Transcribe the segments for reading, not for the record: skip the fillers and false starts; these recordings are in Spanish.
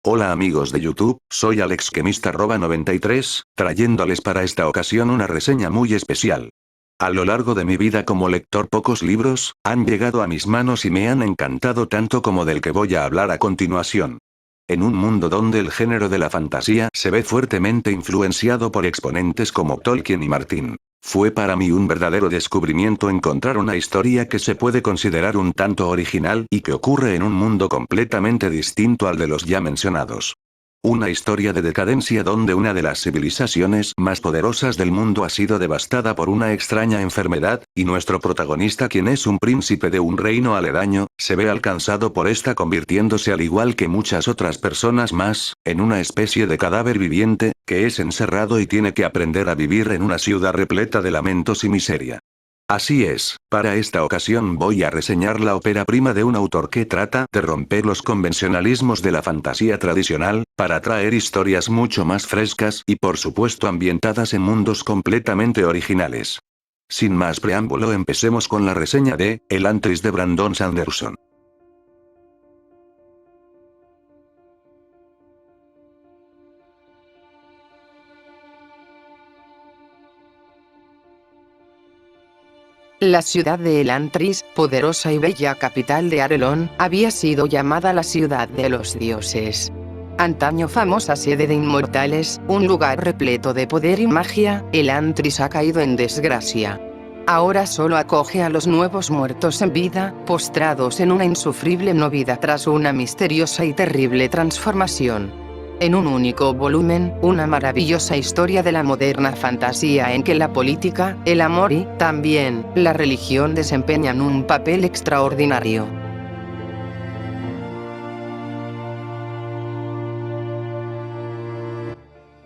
Hola amigos de YouTube, soy AlexKemist93, trayéndoles para esta ocasión una reseña muy especial. A lo largo de mi vida como lector pocos libros han llegado a mis manos y me han encantado tanto como del que voy a hablar a continuación. En un mundo donde el género de la fantasía se ve fuertemente influenciado por exponentes como Tolkien y Martin, fue para mí un verdadero descubrimiento encontrar una historia que se puede considerar un tanto original y que ocurre en un mundo completamente distinto al de los ya mencionados. Una historia de decadencia donde una de las civilizaciones más poderosas del mundo ha sido devastada por una extraña enfermedad, y nuestro protagonista, quien es un príncipe de un reino aledaño, se ve alcanzado por esta, convirtiéndose al igual que muchas otras personas más, en una especie de cadáver viviente, que es encerrado y tiene que aprender a vivir en una ciudad repleta de lamentos y miseria. Así es, para esta ocasión voy a reseñar la ópera prima de un autor que trata de romper los convencionalismos de la fantasía tradicional, para traer historias mucho más frescas y por supuesto ambientadas en mundos completamente originales. Sin más preámbulo, empecemos con la reseña de Elantris de Brandon Sanderson. La ciudad de Elantris, poderosa y bella capital de Arelon, había sido llamada la ciudad de los dioses. Antaño famosa sede de inmortales, un lugar repleto de poder y magia, Elantris ha caído en desgracia. Ahora solo acoge a los nuevos muertos en vida, postrados en una insufrible no vida tras una misteriosa y terrible transformación. En un único volumen, una maravillosa historia de la moderna fantasía en que la política, el amor y, también, la religión desempeñan un papel extraordinario.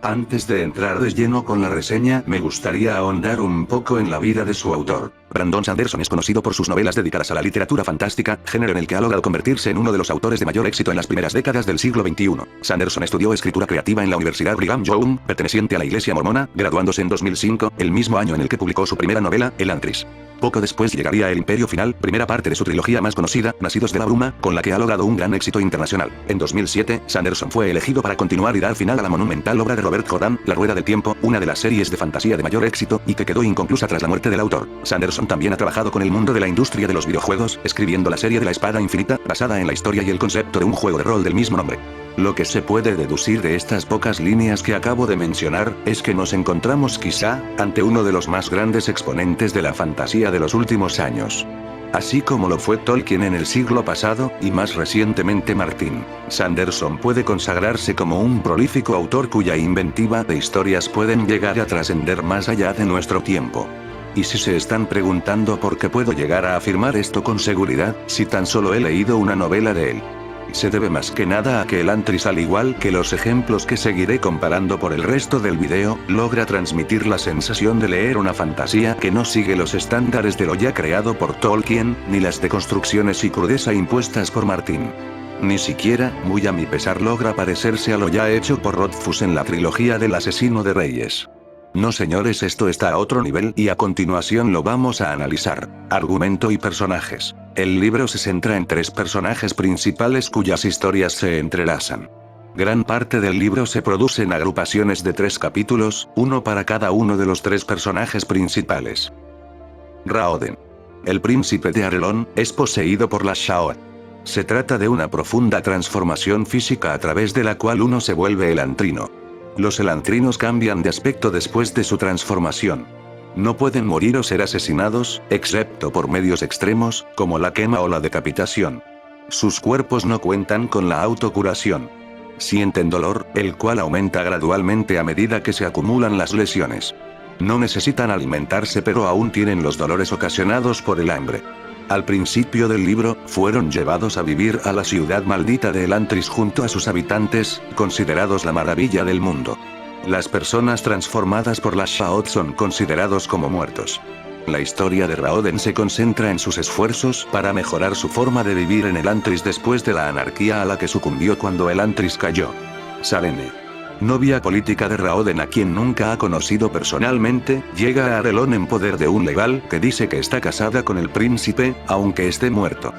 Antes de entrar de lleno con la reseña, me gustaría ahondar un poco en la vida de su autor. Brandon Sanderson es conocido por sus novelas dedicadas a la literatura fantástica, género en el que ha logrado convertirse en uno de los autores de mayor éxito en las primeras décadas del siglo XXI. Sanderson estudió escritura creativa en la Universidad Brigham Young, perteneciente a la Iglesia Mormona, graduándose en 2005, el mismo año en el que publicó su primera novela, Elantris. Poco después llegaría El Imperio Final, primera parte de su trilogía más conocida, Nacidos de la Bruma, con la que ha logrado un gran éxito internacional. En 2007, Sanderson fue elegido para continuar y dar final a la monumental obra de Robert Jordan, La Rueda del Tiempo, una de las series de fantasía de mayor éxito, y que quedó inconclusa tras la muerte del autor. Sanderson también ha trabajado con el mundo de la industria de los videojuegos, escribiendo la serie de la Espada Infinita, basada en la historia y el concepto de un juego de rol del mismo nombre. Lo que se puede deducir de estas pocas líneas que acabo de mencionar, es que nos encontramos quizá, ante uno de los más grandes exponentes de la fantasía de los últimos años. Así como lo fue Tolkien en el siglo pasado, y más recientemente Martin, Sanderson puede consagrarse como un prolífico autor cuya inventiva de historias pueden llegar a trascender más allá de nuestro tiempo. Y si se están preguntando por qué puedo llegar a afirmar esto con seguridad, si tan solo he leído una novela de él, se debe más que nada a que Elantris, al igual que los ejemplos que seguiré comparando por el resto del video, logra transmitir la sensación de leer una fantasía que no sigue los estándares de lo ya creado por Tolkien, ni las deconstrucciones y crudeza impuestas por Martin. Ni siquiera, muy a mi pesar, logra parecerse a lo ya hecho por Rothfuss en la trilogía del Asesino de Reyes. No señores, esto está a otro nivel y a continuación lo vamos a analizar. Argumento y personajes. El libro se centra en tres personajes principales cuyas historias se entrelazan. Gran parte del libro se produce en agrupaciones de 3 capítulos, uno para cada uno de los 3 personajes principales. Raoden. El príncipe de Arelon, es poseído por la Shaoth. Se trata de una profunda transformación física a través de la cual uno se vuelve elantrino. Los elantrinos cambian de aspecto después de su transformación. No pueden morir o ser asesinados, excepto por medios extremos, como la quema o la decapitación. Sus cuerpos no cuentan con la autocuración. Sienten dolor, el cual aumenta gradualmente a medida que se acumulan las lesiones. No necesitan alimentarse, pero aún tienen los dolores ocasionados por el hambre. Al principio del libro, fueron llevados a vivir a la ciudad maldita de Elantris junto a sus habitantes, considerados la maravilla del mundo. Las personas transformadas por la Shaoth son considerados como muertos. La historia de Raoden se concentra en sus esfuerzos para mejorar su forma de vivir en Elantris después de la anarquía a la que sucumbió cuando Elantris cayó. Selene, novia política de Raoden, a quien nunca ha conocido personalmente, llega a Arelon en poder de un legal que dice que está casada con el príncipe, aunque esté muerto.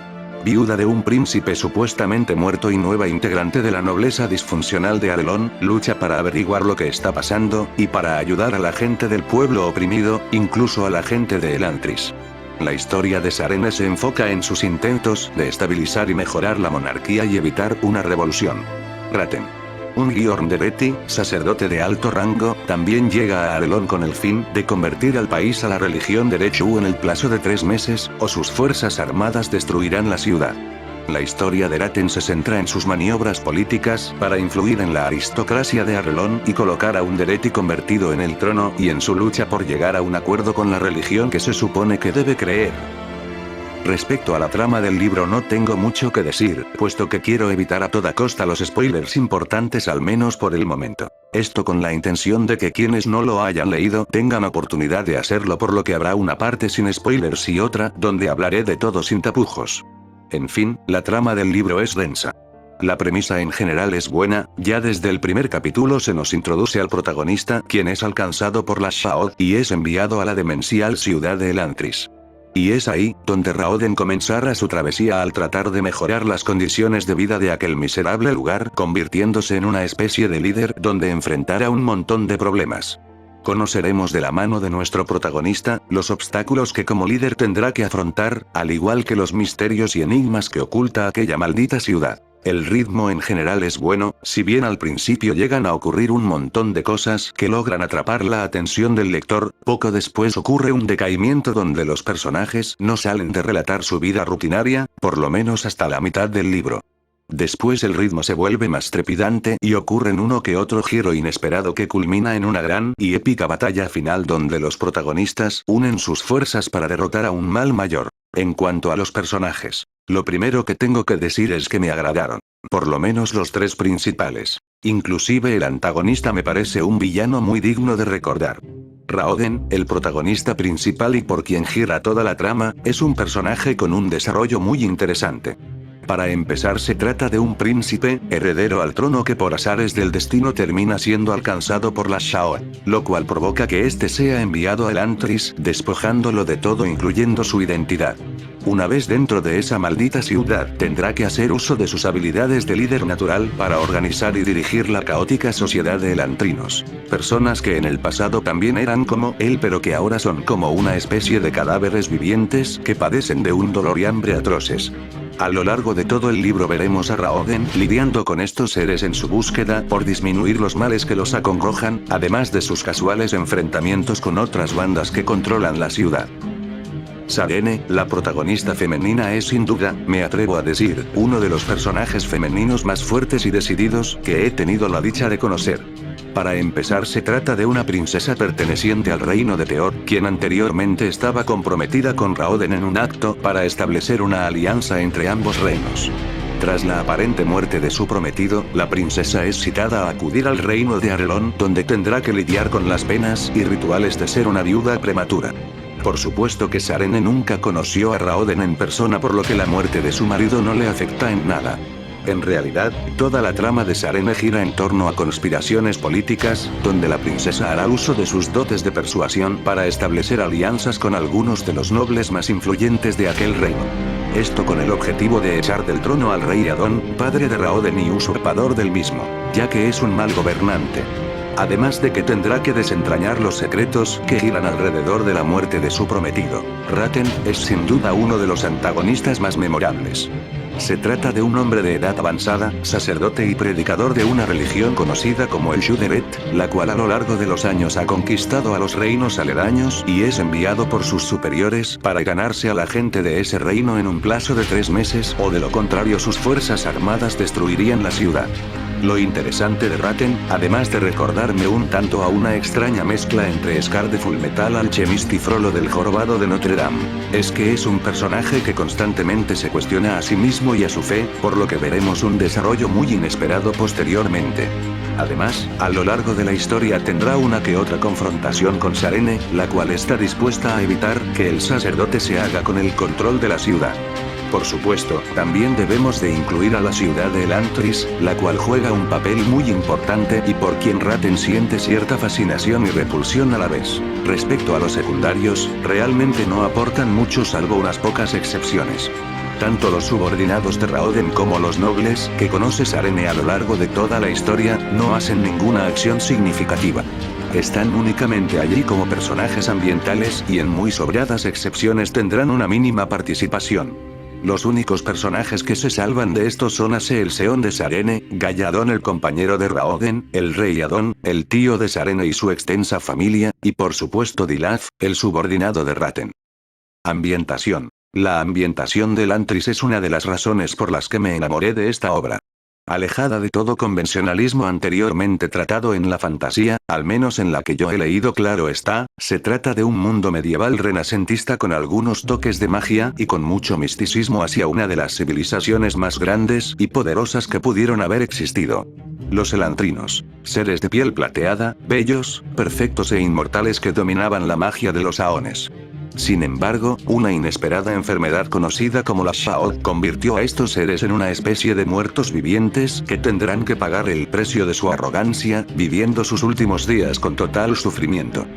viuda de un príncipe supuestamente muerto y nueva integrante de la nobleza disfuncional de Arelon, lucha para averiguar lo que está pasando, y para ayudar a la gente del pueblo oprimido, incluso a la gente de Elantris. La historia de Sarene se enfoca en sus intentos de estabilizar y mejorar la monarquía y evitar una revolución. Raten. Un Giorn de Beti, sacerdote de alto rango, también llega a Arelon con el fin de convertir al país a la religión de Rechu en el plazo de 3 meses, o sus fuerzas armadas destruirán la ciudad. La historia de Raten se centra en sus maniobras políticas para influir en la aristocracia de Arelon y colocar a un Dereti convertido en el trono, y en su lucha por llegar a un acuerdo con la religión que se supone que debe creer. Respecto a la trama del libro no tengo mucho que decir, puesto que quiero evitar a toda costa los spoilers importantes al menos por el momento. Esto con la intención de que quienes no lo hayan leído tengan oportunidad de hacerlo, por lo que habrá una parte sin spoilers y otra donde hablaré de todo sin tapujos. En fin, la trama del libro es densa. La premisa en general es buena, ya desde el primer capítulo se nos introduce al protagonista, quien es alcanzado por las Shaod y es enviado a la demencial ciudad de Elantris. Y es ahí, donde Raoden comenzará su travesía al tratar de mejorar las condiciones de vida de aquel miserable lugar, convirtiéndose en una especie de líder donde enfrentará un montón de problemas. Conoceremos de la mano de nuestro protagonista, los obstáculos que como líder tendrá que afrontar, al igual que los misterios y enigmas que oculta aquella maldita ciudad. El ritmo en general es bueno, si bien al principio llegan a ocurrir un montón de cosas que logran atrapar la atención del lector, poco después ocurre un decaimiento donde los personajes no salen de relatar su vida rutinaria, por lo menos hasta la mitad del libro. Después el ritmo se vuelve más trepidante y ocurren uno que otro giro inesperado que culmina en una gran y épica batalla final donde los protagonistas unen sus fuerzas para derrotar a un mal mayor. En cuanto a los personajes, lo primero que tengo que decir es que me agradaron. Por lo menos los 3 principales. Inclusive el antagonista me parece un villano muy digno de recordar. Raoden, el protagonista principal y por quien gira toda la trama, es un personaje con un desarrollo muy interesante. Para empezar, se trata de un príncipe, heredero al trono que por azares del destino termina siendo alcanzado por las Shaod, lo cual provoca que éste sea enviado a Elantris, despojándolo de todo incluyendo su identidad. Una vez dentro de esa maldita ciudad, tendrá que hacer uso de sus habilidades de líder natural para organizar y dirigir la caótica sociedad de elantrinos. Personas que en el pasado también eran como él, pero que ahora son como una especie de cadáveres vivientes que padecen de un dolor y hambre atroces. A lo largo de todo el libro veremos a Raoden lidiando con estos seres en su búsqueda por disminuir los males que los acongojan, además de sus casuales enfrentamientos con otras bandas que controlan la ciudad. Sarene, la protagonista femenina, es sin duda, me atrevo a decir, uno de los personajes femeninos más fuertes y decididos que he tenido la dicha de conocer. Para empezar, se trata de una princesa perteneciente al reino de Teor, quien anteriormente estaba comprometida con Raoden en un acto para establecer una alianza entre ambos reinos. Tras la aparente muerte de su prometido, la princesa es citada a acudir al reino de Arelon, donde tendrá que lidiar con las penas y rituales de ser una viuda prematura. Por supuesto que Sarene nunca conoció a Raoden en persona, por lo que la muerte de su marido no le afecta en nada. En realidad, toda la trama de Sarene gira en torno a conspiraciones políticas, donde la princesa hará uso de sus dotes de persuasión para establecer alianzas con algunos de los nobles más influyentes de aquel reino. Esto con el objetivo de echar del trono al rey Adon, padre de Raoden y usurpador del mismo, ya que es un mal gobernante. Además de que tendrá que desentrañar los secretos que giran alrededor de la muerte de su prometido. Raten es sin duda uno de los antagonistas más memorables. Se trata de un hombre de edad avanzada, sacerdote y predicador de una religión conocida como el Shuderet, la cual a lo largo de los años ha conquistado a los reinos aledaños y es enviado por sus superiores para ganarse a la gente de ese reino en un plazo de 3 meses, o de lo contrario sus fuerzas armadas destruirían la ciudad. Lo interesante de Raten, además de recordarme un tanto a una extraña mezcla entre Scar de Fullmetal Alchemist y Frollo del Jorobado de Notre Dame, es que es un personaje que constantemente se cuestiona a sí mismo y a su fe, por lo que veremos un desarrollo muy inesperado posteriormente. Además, a lo largo de la historia tendrá una que otra confrontación con Sarene, la cual está dispuesta a evitar que el sacerdote se haga con el control de la ciudad. Por supuesto, también debemos de incluir a la ciudad de Elantris, la cual juega un papel muy importante y por quien Raten siente cierta fascinación y repulsión a la vez. Respecto a los secundarios, realmente no aportan mucho salvo unas pocas excepciones. Tanto los subordinados de Raoden como los nobles que conoce Sarene a lo largo de toda la historia, no hacen ninguna acción significativa. Están únicamente allí como personajes ambientales y en muy sobradas excepciones tendrán una mínima participación. Los únicos personajes que se salvan de esto son Ace el Seón de Sarene, Galladón el compañero de Raoden, el rey Adón, el tío de Sarene y su extensa familia, y por supuesto Dilaf, el subordinado de Ratten. Ambientación. La ambientación de Elantris es una de las razones por las que me enamoré de esta obra. Alejada de todo convencionalismo anteriormente tratado en la fantasía, al menos en la que yo he leído, claro está, se trata de un mundo medieval renacentista con algunos toques de magia y con mucho misticismo hacia una de las civilizaciones más grandes y poderosas que pudieron haber existido. Los elantrinos, seres de piel plateada, bellos, perfectos e inmortales que dominaban la magia de los Aones. Sin embargo, una inesperada enfermedad conocida como la Shao convirtió a estos seres en una especie de muertos vivientes que tendrán que pagar el precio de su arrogancia, viviendo sus últimos días con total sufrimiento.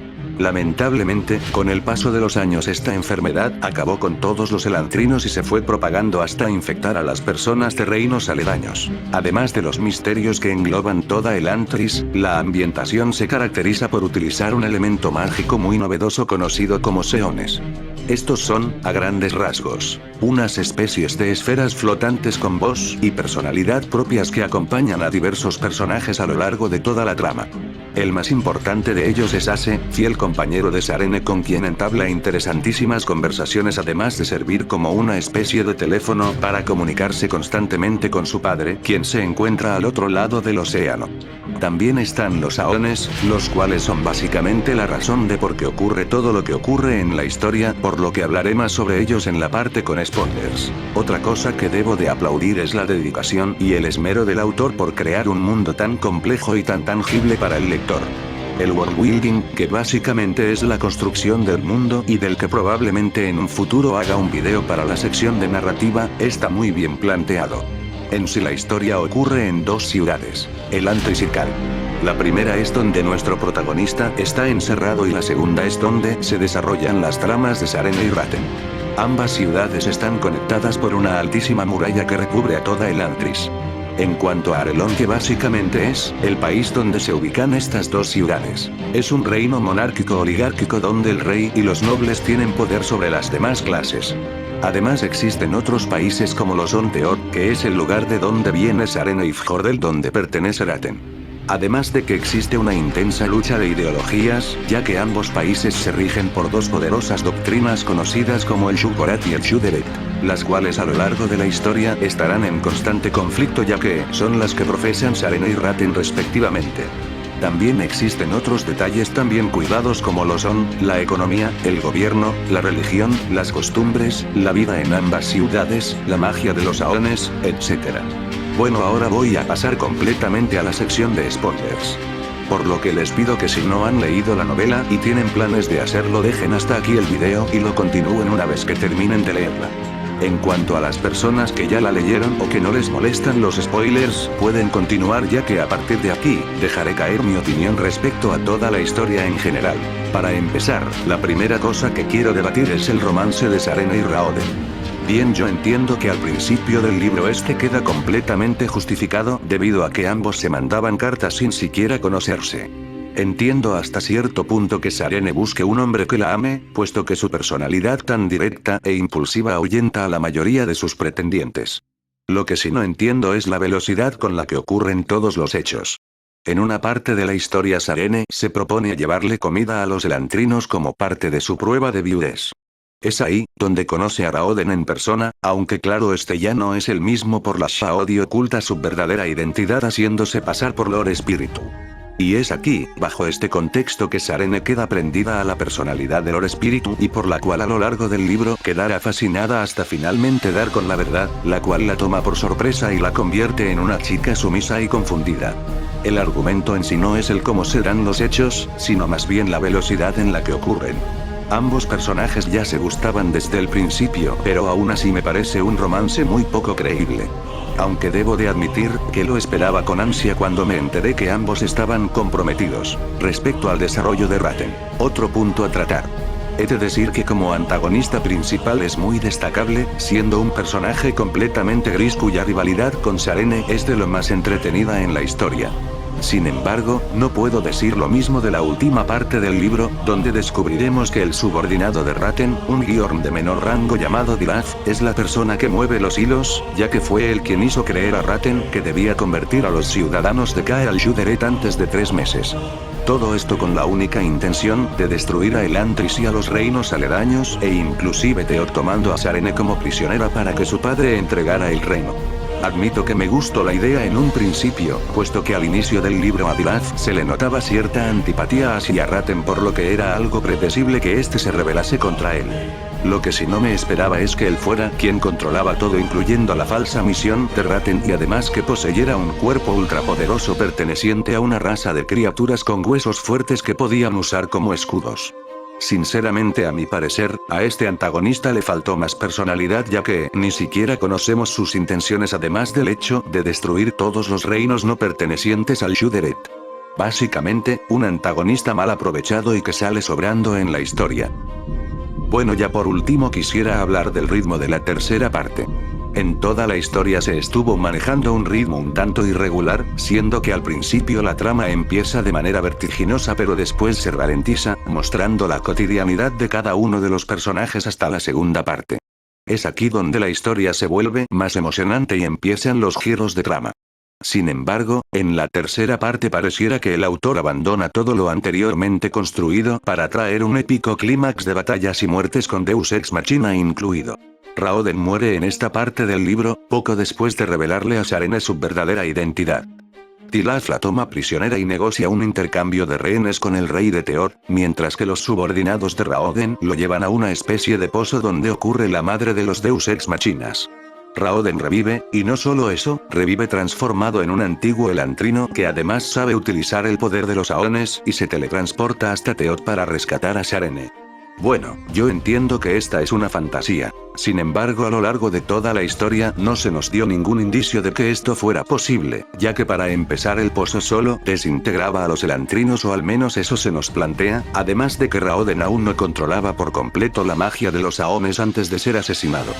Lamentablemente, con el paso de los años esta enfermedad acabó con todos los elantrinos y se fue propagando hasta infectar a las personas de reinos aledaños. Además de los misterios que engloban toda Elantris, la ambientación se caracteriza por utilizar un elemento mágico muy novedoso conocido como seones. Estos son, a grandes rasgos, unas especies de esferas flotantes con voz y personalidad propias que acompañan a diversos personajes a lo largo de toda la trama. El más importante de ellos es Ace, fiel compañero de Sarene con quien entabla interesantísimas conversaciones además de servir como una especie de teléfono para comunicarse constantemente con su padre, quien se encuentra al otro lado del océano. También están los Aones, los cuales son básicamente la razón de por qué ocurre todo lo que ocurre en la historia, por lo que hablaré más sobre ellos en la parte con spoilers. Otra cosa que debo de aplaudir es la dedicación y el esmero del autor por crear un mundo tan complejo y tan tangible para el lector. El worldbuilding, que básicamente es la construcción del mundo y del que probablemente en un futuro haga un video para la sección de narrativa, está muy bien planteado. En sí la historia ocurre en dos ciudades, Elantris y Cal. La primera es donde nuestro protagonista está encerrado y la segunda es donde se desarrollan las tramas de Sarene y Ratten. Ambas ciudades están conectadas por una altísima muralla que recubre a toda Elantris. En cuanto a Arelon, que básicamente es el país donde se ubican estas dos ciudades, es un reino monárquico oligárquico donde el rey y los nobles tienen poder sobre las demás clases. Además existen otros países como los Onteor, que es el lugar de donde viene Sarene y Fjordell donde pertenece Ratten. Además de que existe una intensa lucha de ideologías, ya que ambos países se rigen por dos poderosas doctrinas conocidas como el Shugorat y el Shuderet, las cuales a lo largo de la historia estarán en constante conflicto ya que son las que profesan Sarene y Ratten respectivamente. También existen otros detalles también cuidados como lo son, la economía, el gobierno, la religión, las costumbres, la vida en ambas ciudades, la magia de los Aones, etc. Bueno, ahora voy a pasar completamente a la sección de spoilers. Por lo que les pido que si no han leído la novela y tienen planes de hacerlo dejen hasta aquí el video y lo continúen una vez que terminen de leerla. En cuanto a las personas que ya la leyeron o que no les molestan los spoilers, pueden continuar ya que a partir de aquí, dejaré caer mi opinión respecto a toda la historia en general. Para empezar, la primera cosa que quiero debatir es el romance de Sarene y Raoden. Bien, yo entiendo que al principio del libro este queda completamente justificado debido a que ambos se mandaban cartas sin siquiera conocerse. Entiendo hasta cierto punto que Sarene busque un hombre que la ame, puesto que su personalidad tan directa e impulsiva ahuyenta a la mayoría de sus pretendientes. Lo que sí no entiendo es la velocidad con la que ocurren todos los hechos. En una parte de la historia Sarene se propone llevarle comida a los elantrinos como parte de su prueba de viudez. Es ahí, donde conoce a Raoden en persona, aunque claro este ya no es el mismo por la Shao y oculta su verdadera identidad haciéndose pasar por Lord Espíritu. Y es aquí, bajo este contexto que Sarene queda prendida a la personalidad de Lord Espíritu y por la cual a lo largo del libro quedará fascinada hasta finalmente dar con la verdad, la cual la toma por sorpresa y la convierte en una chica sumisa y confundida. El argumento en sí no es el cómo se dan los hechos, sino más bien la velocidad en la que ocurren. Ambos personajes ya se gustaban desde el principio, pero aún así me parece un romance muy poco creíble. Aunque debo de admitir que lo esperaba con ansia cuando me enteré que ambos estaban comprometidos. Respecto al desarrollo de Ratten, otro punto a tratar. He de decir que como antagonista principal es muy destacable, siendo un personaje completamente gris cuya rivalidad con Sarene es de lo más entretenida en la historia. Sin embargo, no puedo decir lo mismo de la última parte del libro, donde descubriremos que el subordinado de Ratten, un Giorn de menor rango llamado Dilaz, es la persona que mueve los hilos, ya que fue él quien hizo creer a Ratten que debía convertir a los ciudadanos de Kae al Shuderet antes de 3 meses. Todo esto con la única intención de destruir a Elantris y a los reinos aledaños e inclusive Teod tomando a Sarene como prisionera para que su padre entregara el reino. Admito que me gustó la idea en un principio, puesto que al inicio del libro a Dilaz se le notaba cierta antipatía hacia Ratten por lo que era algo predecible que éste se rebelase contra él. Lo que sí no me esperaba es que él fuera quien controlaba todo incluyendo la falsa misión de Ratten y además que poseyera un cuerpo ultrapoderoso perteneciente a una raza de criaturas con huesos fuertes que podían usar como escudos. Sinceramente a mi parecer, a este antagonista le faltó más personalidad ya que ni siquiera conocemos sus intenciones además del hecho de destruir todos los reinos no pertenecientes al Shuderet. Básicamente, un antagonista mal aprovechado y que sale sobrando en la historia. Bueno, ya por último quisiera hablar del ritmo de la tercera parte. En toda la historia se estuvo manejando un ritmo un tanto irregular, siendo que al principio la trama empieza de manera vertiginosa pero después se ralentiza, mostrando la cotidianidad de cada uno de los personajes hasta la segunda parte. Es aquí donde la historia se vuelve más emocionante y empiezan los giros de trama. Sin embargo, en la tercera parte pareciera que el autor abandona todo lo anteriormente construido para traer un épico clímax de batallas y muertes con Deus Ex Machina incluido. Raoden muere en esta parte del libro, poco después de revelarle a Sarene su verdadera identidad. Dilaz la toma prisionera y negocia un intercambio de rehenes con el rey de Teod, mientras que los subordinados de Raoden lo llevan a una especie de pozo donde ocurre la madre de los Deus Ex Machinas. Raoden revive, y no solo eso, revive transformado en un antiguo elantrino que además sabe utilizar el poder de los Aones y se teletransporta hasta Teod para rescatar a Sarene. Bueno, yo entiendo que esta es una fantasía. Sin embargo, a lo largo de toda la historia no se nos dio ningún indicio de que esto fuera posible, ya que para empezar el pozo solo desintegraba a los elantrinos o al menos eso se nos plantea, además de que Raoden aún no controlaba por completo la magia de los Aones antes de ser asesinado.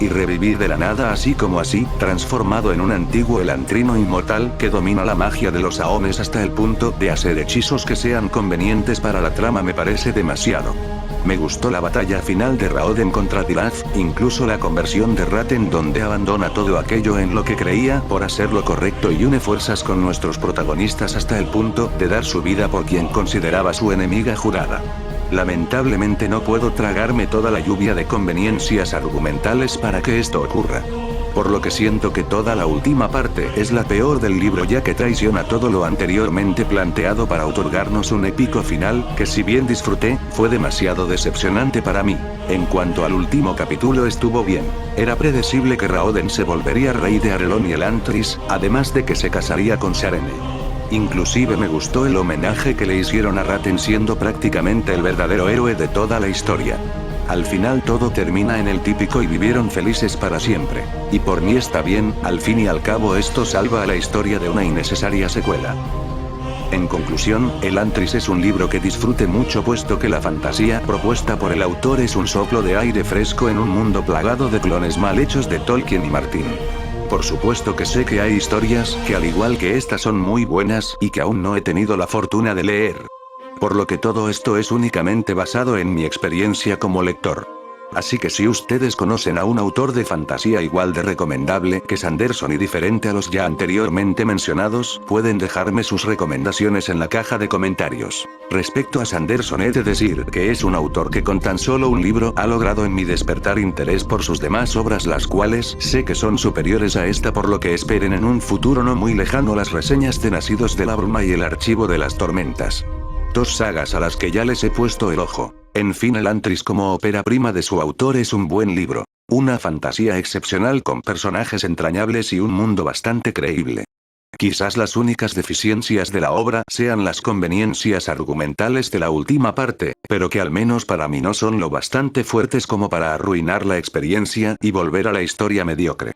Y revivir de la nada así como así, transformado en un antiguo elantrino inmortal que domina la magia de los Aones hasta el punto de hacer hechizos que sean convenientes para la trama me parece demasiado. Me gustó la batalla final de Raoden contra Dilaz, incluso la conversión de Ratten donde abandona todo aquello en lo que creía por hacer lo correcto y une fuerzas con nuestros protagonistas hasta el punto de dar su vida por quien consideraba su enemiga jurada. Lamentablemente no puedo tragarme toda la lluvia de conveniencias argumentales para que esto ocurra. Por lo que siento que toda la última parte es la peor del libro ya que traiciona todo lo anteriormente planteado para otorgarnos un épico final que si bien disfruté, fue demasiado decepcionante para mí. En cuanto al último capítulo estuvo bien. Era predecible que Raoden se volvería rey de Arelon y Elantris, además de que se casaría con Sarene. Inclusive me gustó el homenaje que le hicieron a Ratten siendo prácticamente el verdadero héroe de toda la historia. Al final todo termina en el típico y vivieron felices para siempre. Y por mí está bien, al fin y al cabo esto salva a la historia de una innecesaria secuela. En conclusión, Elantris es un libro que disfrute mucho puesto que la fantasía propuesta por el autor es un soplo de aire fresco en un mundo plagado de clones mal hechos de Tolkien y Martin. Por supuesto que sé que hay historias que al igual que estas son muy buenas y que aún no he tenido la fortuna de leer. Por lo que todo esto es únicamente basado en mi experiencia como lector. Así que si ustedes conocen a un autor de fantasía igual de recomendable que Sanderson y diferente a los ya anteriormente mencionados, pueden dejarme sus recomendaciones en la caja de comentarios. Respecto a Sanderson he de decir que es un autor que con tan solo un libro ha logrado en mí despertar interés por sus demás obras las cuales sé que son superiores a esta por lo que esperen en un futuro no muy lejano las reseñas de Nacidos de la Bruma y El Archivo de las Tormentas. Dos sagas a las que ya les he puesto el ojo. En fin, Elantris como ópera prima de su autor es un buen libro. Una fantasía excepcional con personajes entrañables y un mundo bastante creíble. Quizás las únicas deficiencias de la obra sean las conveniencias argumentales de la última parte, pero que al menos para mí no son lo bastante fuertes como para arruinar la experiencia y volver a la historia mediocre.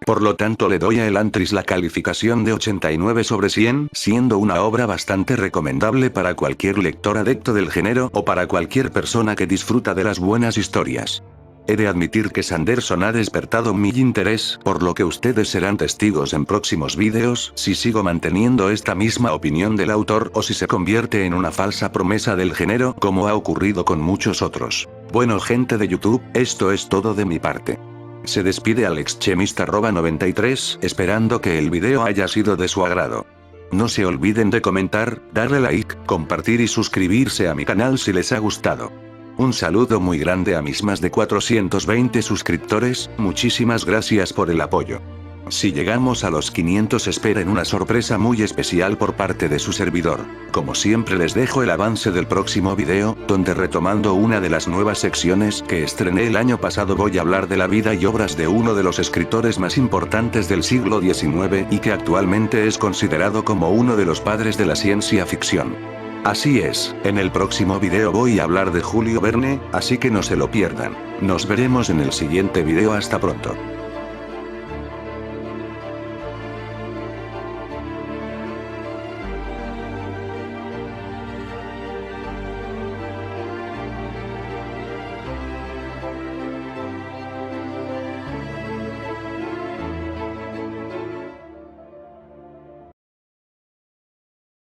Por lo tanto le doy a Elantris la calificación de 89 sobre 100, siendo una obra bastante recomendable para cualquier lector adepto del género o para cualquier persona que disfruta de las buenas historias. He de admitir que Sanderson ha despertado mi interés, por lo que ustedes serán testigos en próximos vídeos si sigo manteniendo esta misma opinión del autor o si se convierte en una falsa promesa del género como ha ocurrido con muchos otros. Bueno, gente de YouTube, esto es todo de mi parte. Se despide AlexChemist93, esperando que el video haya sido de su agrado. No se olviden de comentar, darle like, compartir y suscribirse a mi canal si les ha gustado. Un saludo muy grande a mis más de 420 suscriptores, muchísimas gracias por el apoyo. Si llegamos a los 500 esperen una sorpresa muy especial por parte de su servidor. Como siempre les dejo el avance del próximo video, donde retomando una de las nuevas secciones que estrené el año pasado voy a hablar de la vida y obras de uno de los escritores más importantes del siglo XIX y que actualmente es considerado como uno de los padres de la ciencia ficción. Así es, en el próximo video voy a hablar de Julio Verne, así que no se lo pierdan. Nos veremos en el siguiente video, hasta pronto.